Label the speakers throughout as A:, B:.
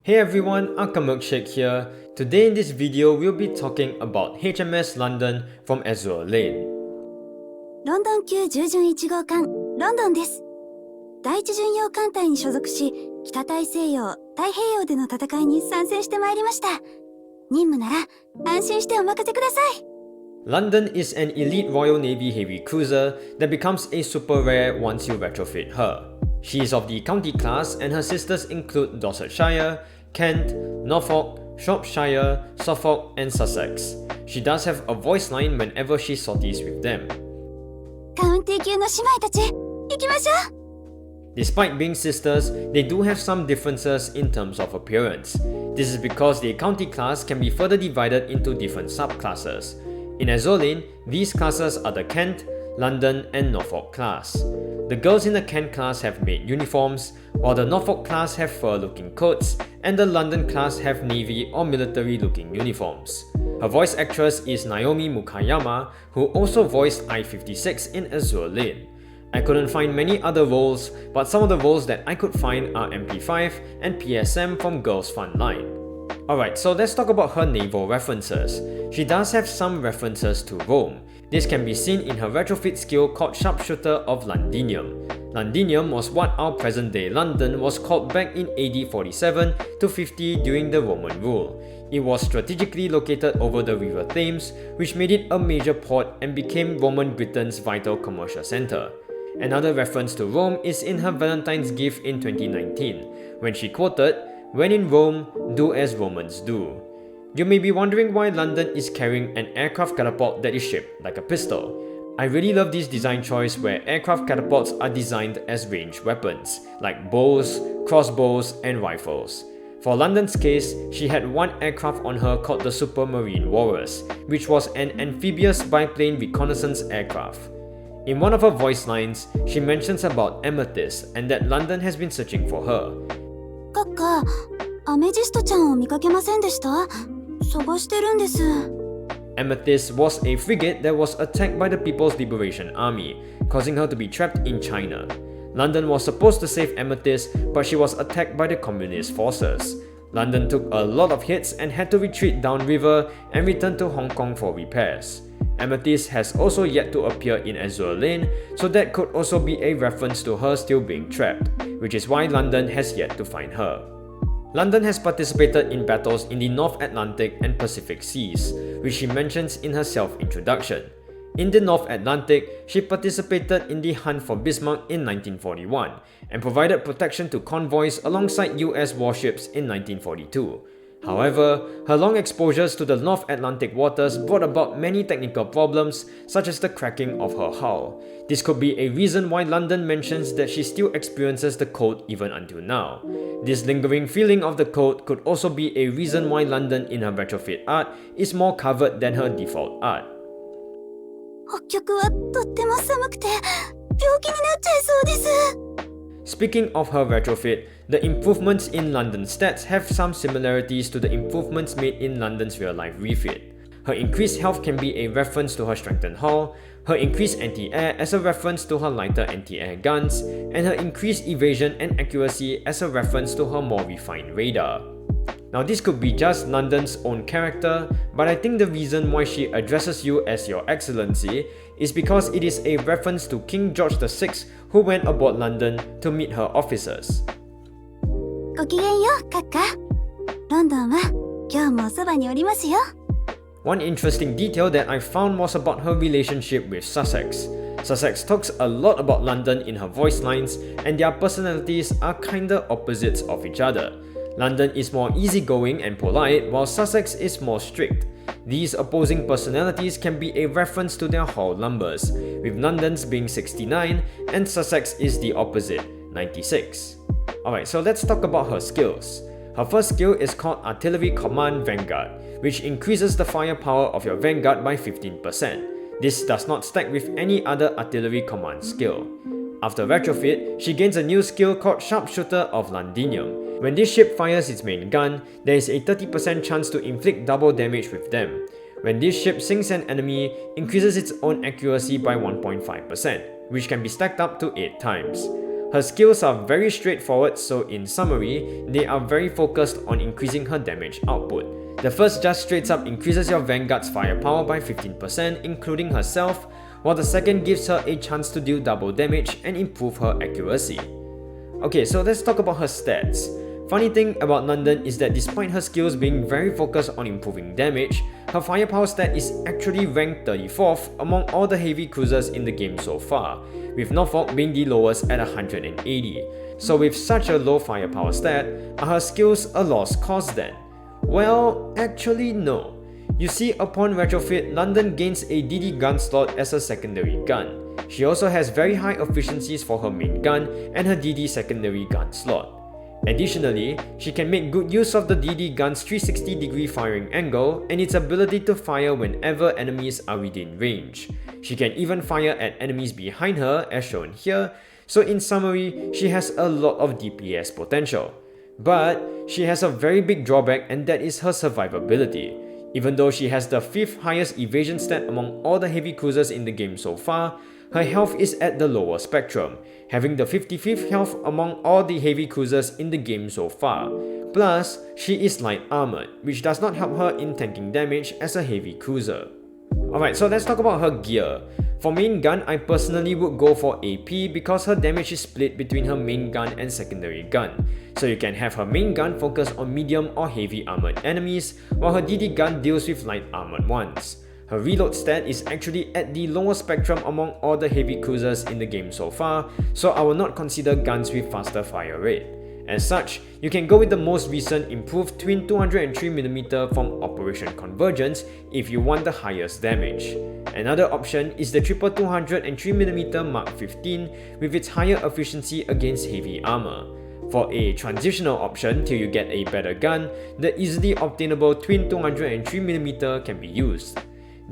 A: Hey everyone, Uncle Milkshake here. Today in this video, we'll be talking about HMS London from Azur Lane.
B: ロンドン級従順1号艦ロンドンです。第一巡洋艦隊に所属し、北大西洋、太平洋での戦いに参戦してまいりました。任務なら安心してお任せください。
A: London is an elite Royal Navy heavy cruiser that becomes a super rare once you retrofit her. She is of the County class and her sisters include Dorsetshire, Kent, Norfolk, Shropshire, Suffolk and Sussex. She does have a voice line whenever she sorties with them.
B: カウンティ級の姉妹たち、行きましょう。
A: Despite being sisters, they do have some differences in terms of appearance. This is because the County class can be further divided into different subclasses. In Azur Lane, these classes are the Kent, London and Norfolk class. The girls in the Kent class have maid uniforms, while the Norfolk class have fur-looking coats, and the London class have navy or military-looking uniforms. Her voice actress is Naomi Mukayama, who also voiced I-56 in Azur Lane. I couldn't find many other roles, but some of the roles that I could find are MP5 and PSM from Girls Fun Line. Alright, so let's talk about her naval references. She does have some references to Rome. This can be seen in her retrofit skill called Sharpshooter of Londinium. Londinium was what our present-day London was called back in AD 47 to 50 during the Roman rule. It was strategically located over the River Thames, which made it a major port and became Roman Britain's vital commercial centre. Another reference to Rome is in her Valentine's gift in 2019, when she quoted, "When in Rome, do as Romans do." You may be wondering why London is carrying an aircraft catapult that is shaped like a pistol. I really love this design choice where aircraft catapults are designed as ranged weapons, like bows, crossbows, and rifles. For London's case, she had one aircraft on her called the Supermarine Walrus, which was an amphibious biplane reconnaissance aircraft. In one of her voice lines, she mentions about Amethyst and that London has been searching for her.
B: 閣下、アメジストちゃんを見かけませんでした？探してるんです。
A: Amethyst was a frigate that was attacked by the People's Liberation Army, causing her to be trapped in China. London was supposed to save Amethyst, but she was attacked by the communist forces. London took a lot of hits and had to retreat downriver and return to Hong Kong for repairs. Amethyst has also yet to appear in Azur Lane, so that could also be a reference to her still being trapped, which is why London has yet to find her. London has participated in battles in the North Atlantic and Pacific Seas, which she mentions in her self-introduction. In the North Atlantic, she participated in the hunt for Bismarck in 1941 and provided protection to convoys alongside US warships in 1942. However, her long exposures to the North Atlantic waters brought about many technical problems, such as the cracking of her hull. This could be a reason why London mentions that she still experiences the cold even until now. This lingering feeling of the cold could also be a reason why London in her retrofit art is more covered than her default art.
B: 北極はとっても寒くて病気になっちゃいそうです。
A: Speaking of her retrofit, the improvements in London's stats have some similarities to the improvements made in London's real-life refit. Her increased health can be a reference to her strengthened hull, her increased anti-air as a reference to her lighter anti-air guns, and her increased evasion and accuracy as a reference to her more refined radar. Now this could be just London's own character, but I think the reason why she addresses you as Your Excellency is because it is a reference to King George VI, who went aboard London to meet her officers.
B: ごきげんよう、閣下。ロンドンは今日もおそばにおりますよ。
A: One interesting detail that I found was about her relationship with Sussex. Sussex talks a lot about London in her voice lines, and their personalities are kinda opposites of each other. London is more easygoing and polite, while Sussex is more strict. These opposing personalities can be a reference to their hull numbers, with London's being 69 and Sussex is the opposite, 96. Alright, so let's talk about her skills. Her first skill is called Artillery Command Vanguard, which increases the firepower of your Vanguard by 15%. This does not stack with any other artillery command skill. After retrofit, she gains a new skill called Sharpshooter of Londinium. When this ship fires its main gun, there is a 30% chance to inflict double damage with them. When this ship sinks an enemy, increases its own accuracy by 1.5%, which can be stacked up to 8 times. Her skills are very straightforward, so in summary, they are very focused on increasing her damage output. The first just straight up increases your Vanguard's firepower by 15%, including herself, while the second gives her a chance to deal double damage and improve her accuracy. Okay, so let's talk about her stats. Funny thing about London is that despite her skills being very focused on improving damage, her firepower stat is actually ranked 34th among all the heavy cruisers in the game so far, with Norfolk being the lowest at 180. So with such a low firepower stat, are her skills a lost cause then? Well, actually no. You see, upon retrofit, London gains a DD gun slot as a secondary gun. She also has very high efficiencies for her main gun and her DD secondary gun slot. Additionally, she can make good use of the DD gun's 360-degree firing angle and its ability to fire whenever enemies are within range. She can even fire at enemies behind her, as shown here, so in summary, she has a lot of DPS potential. But she has a very big drawback, and that is her survivability. Even though she has the 5th highest evasion stat among all the heavy cruisers in the game so far, her health is at the lower spectrum, having the 55th health among all the heavy cruisers in the game so far. Plus, she is light armored, which does not help her in tanking damage as a heavy cruiser. Alright, so let's talk about her gear. For main gun, I personally would go for AP because her damage is split between her main gun and secondary gun. So you can have her main gun focus on medium or heavy armored enemies, while her DD gun deals with light armored ones. Her reload stat is actually at the lower spectrum among all the heavy cruisers in the game so far, so I will not consider guns with faster fire rate. As such, you can go with the most recent improved twin 203mm from Operation Convergence if you want the highest damage. Another option is the triple 203mm Mark 15 with its higher efficiency against heavy armor. For a transitional option till you get a better gun, the easily obtainable twin 203mm can be used.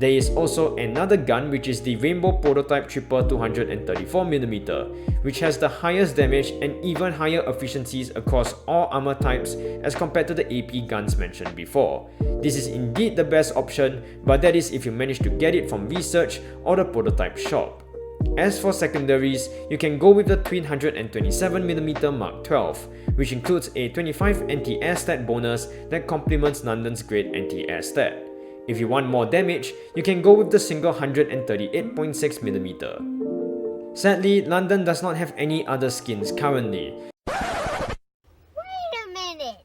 A: There is also another gun which is the Rainbow Prototype Triple 234mm, which has the highest damage and even higher efficiencies across all armor types as compared to the AP guns mentioned before. This is indeed the best option, but that is if you manage to get it from research or the prototype shop. As for secondaries, you can go with the twin 127mm Mark 12, which includes a 25 anti-air stat bonus that complements London's great anti-air stat. If you want more damage, you can go with the single 138.6mm. Sadly, London does not have any other skins currently.
C: Wait a minute!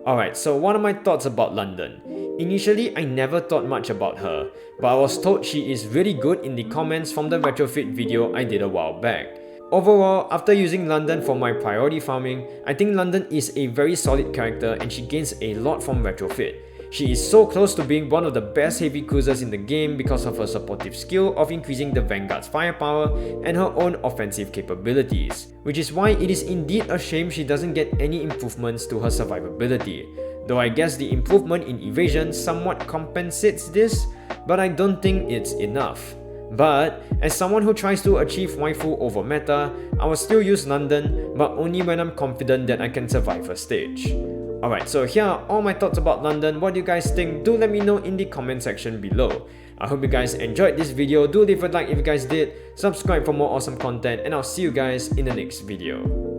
A: Alright, so what are my thoughts about London? Initially, I never thought much about her, but I was told she is really good in the comments from the retrofit video I did a while back. Overall, after using London for my priority farming, I think London is a very solid character and she gains a lot from retrofit. She is so close to being one of the best heavy cruisers in the game because of her supportive skill of increasing the Vanguard's firepower and her own offensive capabilities, which is why it is indeed a shame she doesn't get any improvements to her survivability. Though I guess the improvement in evasion somewhat compensates this, but I don't think it's enough. But, as someone who tries to achieve waifu over meta, I will still use London, but only when I'm confident that I can survive a stage. Alright, so here are all my thoughts about London. What do you guys think? Do let me know in the comment section below. I hope you guys enjoyed this video. Do leave a like if you guys did, subscribe for more awesome content, and I'll see you guys in the next video.